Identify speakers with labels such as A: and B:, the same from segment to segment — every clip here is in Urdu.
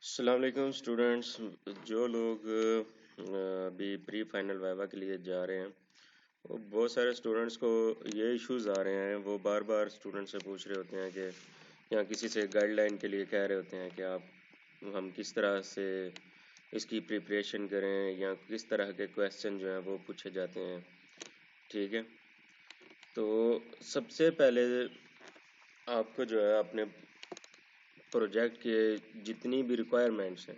A: السلام علیکم اسٹوڈینٹس. جو لوگ ابھی پری فائنل وائوا کے لیے جا رہے ہیں، وہ بہت سارے اسٹوڈینٹس کو یہ ایشوز آ رہے ہیں. وہ بار بار اسٹوڈنٹ سے پوچھ رہے ہوتے ہیں کہ یا کسی سے گائیڈ لائن کے لیے کہہ رہے ہوتے ہیں کہ ہم کس طرح سے اس کی پریپریشن کریں یا کس طرح کے کویسچن جو ہیں وہ پوچھے جاتے ہیں. ٹھیک ہے، تو سب سے پہلے آپ کو جو ہے اپنے پروجیکٹ کے جتنی بھی ریکوائرمنٹس ہیں،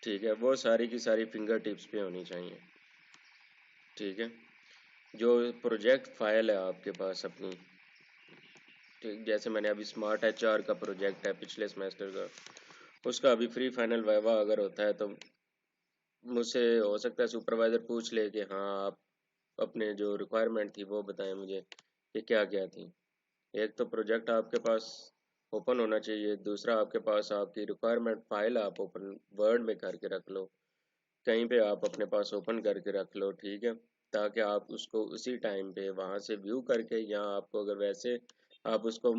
A: ٹھیک ہے، وہ ساری کی ساری فنگر ٹپس پہ ہونی چاہیے. ٹھیک ہے، جو پروجیکٹ فائل ہے آپ کے پاس اپنی، ٹھیک، جیسے میں نے ابھی اسمارٹ ایچ آر کا پروجیکٹ ہے پچھلے سمیسٹر کا، اس کا ابھی فری فائنل وائوا اگر ہوتا ہے تو مجھ سے ہو سکتا ہے سپروائزر پوچھ لے کہ ہاں آپ اپنے جو ریکوائرمنٹ تھی وہ بتائیں مجھے کہ کیا کیا تھی. ایک تو پروجیکٹ آپ کے پاس اوپن ہونا چاہیے، دوسرا آپ کے پاس آپ کی ریکوائرمنٹ فائل آپ اوپن ورڈ میں کر کے رکھ لو، کہیں پہ آپ اپنے پاس اوپن کر کے رکھ لو. ٹھیک ہے، تاکہ آپ اس کو اسی ٹائم پہ وہاں سے ویو کر کے، یا آپ کو اگر ویسے آپ اس کو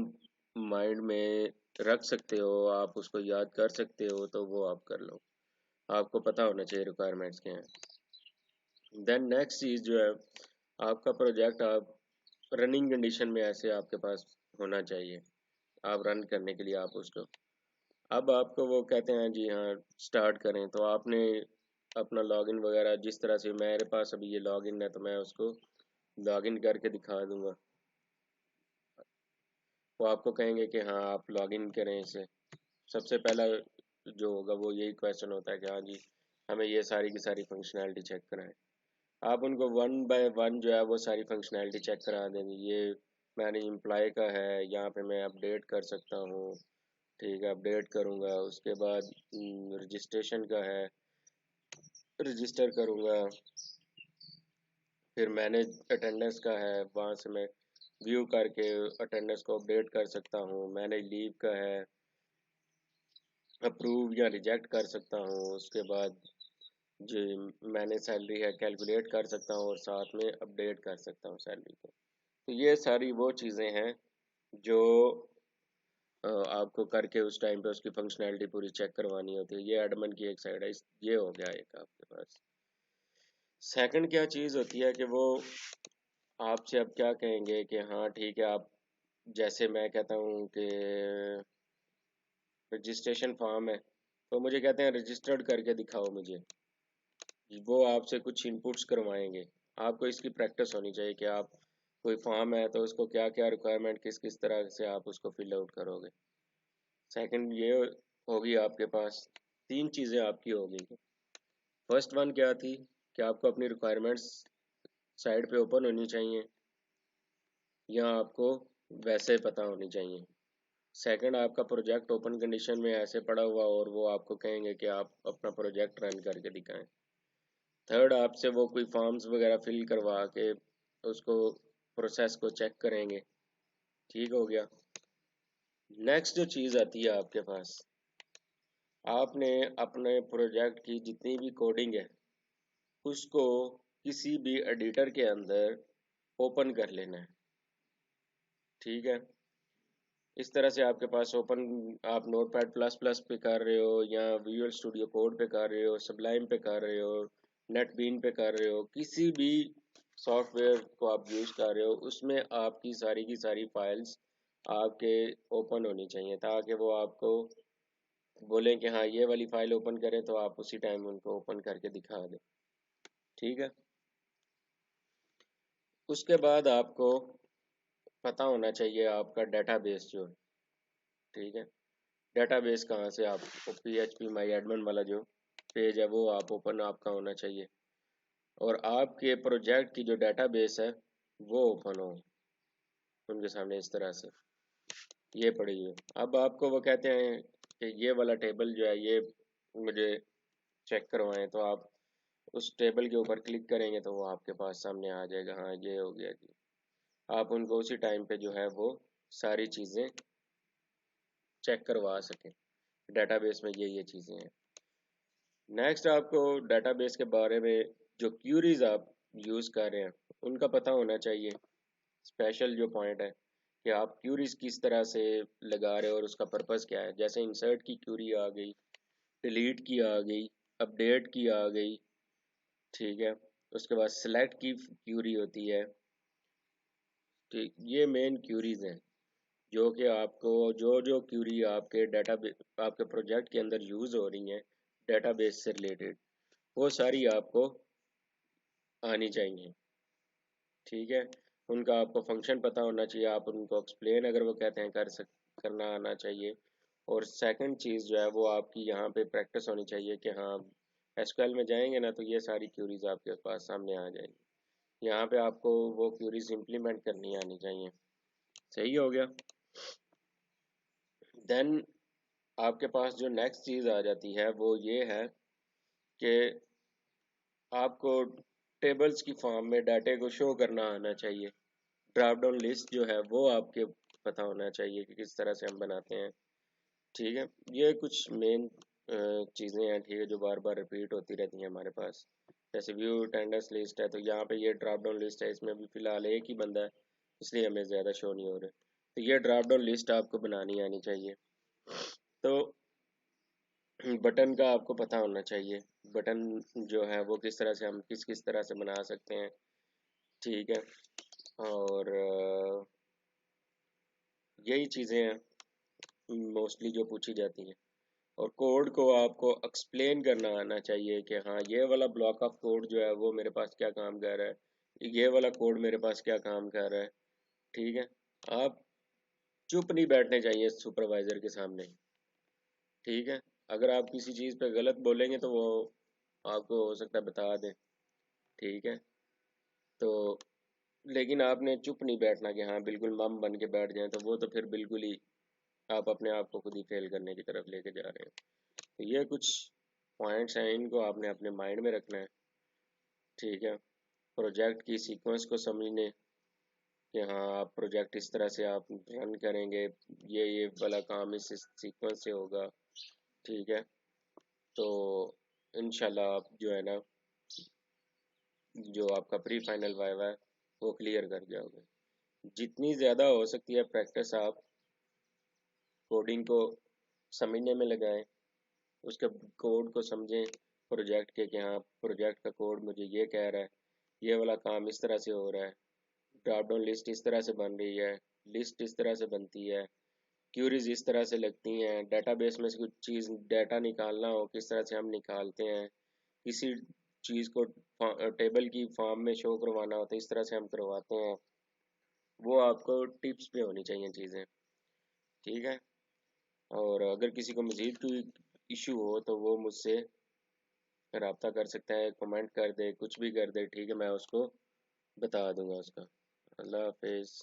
A: مائنڈ میں رکھ سکتے ہو، آپ اس کو یاد کر سکتے ہو، تو وہ آپ کر لو. آپ کو پتہ ہونا چاہیے ریکوائرمنٹس کیا ہیں. دین نیکسٹ چیز جو ہے، آپ کا پروجیکٹ آپ رننگ کنڈیشن میں ایسے آپ کے پاس ہونا چاہیے، آپ رن کرنے کے لیے آپ اس کو، اب آپ کو وہ کہتے ہیں جی ہاں سٹارٹ کریں، تو آپ نے اپنا لاگ ان وغیرہ، جس طرح سے میرے پاس ابھی یہ لاگ ان ہے تو میں اس کو لاگ ان کر کے دکھا دوں گا. وہ آپ کو کہیں گے کہ ہاں آپ لاگ ان کریں اسے. سب سے پہلا جو ہوگا وہ یہی کویشچن ہوتا ہے کہ ہاں جی ہمیں یہ ساری کی ساری فنکشنالٹی چیک کرائیں. آپ ان کو ون بائی ون جو ہے وہ ساری فنکشنالٹی چیک کرا دیں گے. یہ میں نے امپلائی کا ہے، یہاں پہ میں اپڈیٹ کر سکتا ہوں. ٹھیک ہے، اپڈیٹ کروں گا. اس کے بعد رجسٹریشن کا ہے، رجسٹر کروں گا. پھر مینیج اٹینڈنس کا ہے، وہاں سے میں ویو کر کے اٹینڈنس کو اپڈیٹ کر سکتا ہوں. مینیج لیو کا ہے، اپروو یا ریجیکٹ کر سکتا ہوں. اس کے بعد جو میں نے سیلری ہے کیلکولیٹ کر سکتا ہوں اور ساتھ میں اپڈیٹ کر سکتا ہوں سیلری کو. تو یہ ساری وہ چیزیں ہیں جو آپ کو کر کے اس ٹائم پہ اس کی فنکشنالٹی پوری چیک کروانی ہوتی ہے. یہ ایڈمن کی ایک سائڈ ہے، یہ ہو گیا ایک آپ کے پاس. سیکنڈ کیا چیز ہوتی ہے کہ وہ آپ سے اب کیا کہیں گے کہ ہاں ٹھیک ہے، آپ جیسے میں کہتا ہوں کہ رجسٹریشن فارم ہے، تو مجھے کہتے ہیں رجسٹرڈ کر کے دکھاؤ مجھے. وہ آپ سے کچھ انپوٹس کروائیں گے. آپ کو اس کی پریکٹس ہونی چاہیے کہ آپ کوئی فارم ہے تو اس کو کیا کیا ریکوائرمنٹ کس کس طرح سے آپ اس کو فل آؤٹ کرو گے. سیکنڈ یہ ہوگی آپ کے پاس تین چیزیں آپ کی ہوگی. فرسٹ ون کیا تھی کہ آپ کو اپنی ریکوائرمنٹس سائٹ پہ اوپن ہونی چاہیے یا آپ کو ویسے پتہ ہونی چاہیے. سیکنڈ، آپ کا پروجیکٹ اوپن کنڈیشن میں ایسے پڑا ہوا اور وہ آپ کو کہیں گے کہ آپ اپنا پروجیکٹ رن کر کے دکھائیں. تھرڈ، آپ سے وہ کوئی فارمز وغیرہ فل کروا کے اس کو پروسیس کو چیک کریں گے. ٹھیک ہو گیا. نیکسٹ جو چیز آتی ہے آپ کے پاس، آپ نے اپنے پروجیکٹ کی جتنی بھی کوڈنگ ہے اس کو کسی بھی ایڈیٹر کے اندر اوپن کر لینا ہے. ٹھیک ہے، اس طرح سے آپ کے پاس اوپن، آپ نوٹ پیڈ پلس پلس پہ کر رہے ہو یا ویژول اسٹوڈیو کوڈ پہ کر رہے ہو، سبلائم پہ کر رہے ہو، نیٹ بین پہ کر رہے ہو، کسی بھی سافٹ ویئر کو آپ یوز کر رہے ہو، اس میں آپ کی ساری فائلز آپ کے اوپن ہونی چاہیے تاکہ وہ آپ کو بولیں کہ ہاں یہ والی فائل اوپن کریں تو آپ اسی ٹائم ان کو اوپن کر کے دکھا دیں. ٹھیک ہے، اس کے بعد آپ کو پتہ ہونا چاہیے آپ کا ڈیٹا بیس جو ہے. ٹھیک ہے، ڈیٹا بیس کہاں سے آپ کو پی ایچ پی مائی ایڈمن والا جو پیج ہے وہ آپ اوپن آپ کا ہونا چاہیے اور آپ کے پروجیکٹ کی جو ڈیٹا بیس ہے وہ اوپن ہو ان کے سامنے اس طرح سے یہ پڑی ہے. اب آپ کو وہ کہتے ہیں کہ یہ والا ٹیبل جو ہے یہ مجھے چیک کروائیں، تو آپ اس ٹیبل کے اوپر کلک کریں گے تو وہ آپ کے پاس سامنے آ جائے گا. ہاں یہ ہو گیا جی. آپ ان کو اسی ٹائم پہ جو ہے وہ ساری چیزیں چیک کروا سکیں. ڈیٹا بیس میں یہ چیزیں ہیں. نیکسٹ، آپ کو ڈیٹا بیس کے بارے میں جو کیوریز آپ یوز کر رہے ہیں ان کا پتہ ہونا چاہیے. اسپیشل جو پوائنٹ ہے کہ آپ کیوریز کس طرح سے لگا رہے ہو اور اس کا پرپس کیا ہے. جیسے انسرٹ کی کیوری آ گئی ڈیلیٹ کی آ گئی، اپڈیٹ کی آ گئی، ٹھیک ہے، اس کے بعد سلیکٹ کی کیوری ہوتی ہے، ٹھیک، یہ مین کیوریز ہیں جو کہ آپ کو جو کیوری آپ کے آپ کے پروجیکٹ کے اندر یوز ہو رہی ہیں ڈیٹا بیس سے ریلیٹڈ، وہ ساری آپ کو آنی چاہیے، ٹھیک ہے، ان کا آپ کو فنکشن پتہ ہونا چاہیے، آپ ان کو ایکسپلین اگر وہ کہتے ہیں کرنا آنا چاہیے، اور سیکنڈ چیز جو ہے وہ آپ کی یہاں پہ پریکٹس ہونی چاہیے کہ ہاں ایس کیو ایل میں جائیں گے نا تو یہ ساری کیوریز آپ کے پاس سامنے آ جائیں گی، یہاں پہ آپ کو وہ کیوریز امپلیمنٹ کرنی آنی چاہیے، صحیح ہو گیا۔ دین آپ کے پاس جو نیکسٹ چیز آ جاتی ہے وہ یہ ہے کہ آپ کو ٹیبلز کی فارم میں ڈاٹے کو شو کرنا آنا چاہیے، ڈراپ ڈاؤن لسٹ جو ہے وہ آپ کے پتہ ہونا چاہیے کہ کس طرح سے ہم بناتے ہیں، ٹھیک ہے، یہ کچھ مین چیزیں ہیں، ٹھیک ہے، جو بار بار ریپیٹ ہوتی رہتی ہیں ہمارے پاس، جیسے ویو اٹینڈنس لسٹ ہے تو یہاں پہ یہ ڈراپ ڈاؤن لسٹ ہے، اس میں بھی فی الحال ایک ہی بندہ ہے اس لیے ہمیں زیادہ شو نہیں ہو رہے، تو یہ ڈراپ ڈاؤن لسٹ آپ کو بنانی آنی چاہیے۔ تو بٹن کا آپ کو پتہ ہونا چاہیے، بٹن جو ہے وہ کس طرح سے ہم کس طرح سے بنا سکتے ہیں، ٹھیک ہے، اور یہی چیزیں ہیں موسٹلی جو پوچھی جاتی ہیں، اور کوڈ کو آپ کو ایکسپلین کرنا آنا چاہیے کہ ہاں یہ والا بلاک آف کوڈ جو ہے وہ میرے پاس کیا کام کر رہا ہے، یہ والا کوڈ میرے پاس کیا کام کر رہا ہے، ٹھیک ہے، آپ چپ نہیں بیٹھنے چاہیے سپروائزر کے سامنے، ٹھیک ہے، اگر آپ کسی چیز پہ غلط بولیں گے تو وہ آپ کو ہو سکتا ہے بتا دیں، ٹھیک ہے، تو لیکن آپ نے چپ نہیں بیٹھنا کہ ہاں بالکل مم بن کے بیٹھ جائیں، تو وہ تو پھر بالکل ہی آپ اپنے آپ کو خود ہی فیل کرنے کی طرف لے کے جا رہے ہیں، تو یہ کچھ پوائنٹس ہیں، ان کو آپ نے اپنے مائنڈ میں رکھنا ہے، ٹھیک ہے، پروجیکٹ کی سیکوینس کو سمجھنے کہ ہاں آپ پروجیکٹ اس طرح سے آپ رن کریں گے، یہ والا کام اس سیکوینس سے ہوگا، ٹھیک ہے، تو انشاءاللہ آپ جو ہے نا جو آپ کا پری فائنل وائوا ہے وہ کلیئر کر جاؤ گے، جتنی زیادہ ہو سکتی ہے پریکٹس آپ کوڈنگ کو سمجھنے میں لگائیں، اس کے کوڈ کو سمجھیں پروجیکٹ کے کہ ہاں پروجیکٹ کا کوڈ مجھے یہ کہہ رہا ہے، یہ والا کام اس طرح سے ہو رہا ہے، ڈراپ ڈاؤن لسٹ اس طرح سے بن رہی ہے، لسٹ اس طرح سے بنتی ہے، کیوریز اس طرح سے لگتی ہیں، ڈیٹا بیس میں سے کچھ چیز ڈیٹا نکالنا ہو کس طرح سے ہم نکالتے ہیں، کسی چیز کو ٹیبل کی فارم میں شو کروانا ہوتا ہے اس طرح سے ہم کرواتے ہیں، وہ آپ کو ٹپس پہ ہونی چاہیے چیزیں، ٹھیک ہے، اور اگر کسی کو مزید کوئی ایشو ہو تو وہ مجھ سے رابطہ کر سکتا ہے، کمنٹ کر دے، کچھ بھی کر دے، ٹھیک ہے، میں اس کو بتا دوں گا اس کا۔ اللہ حافظ۔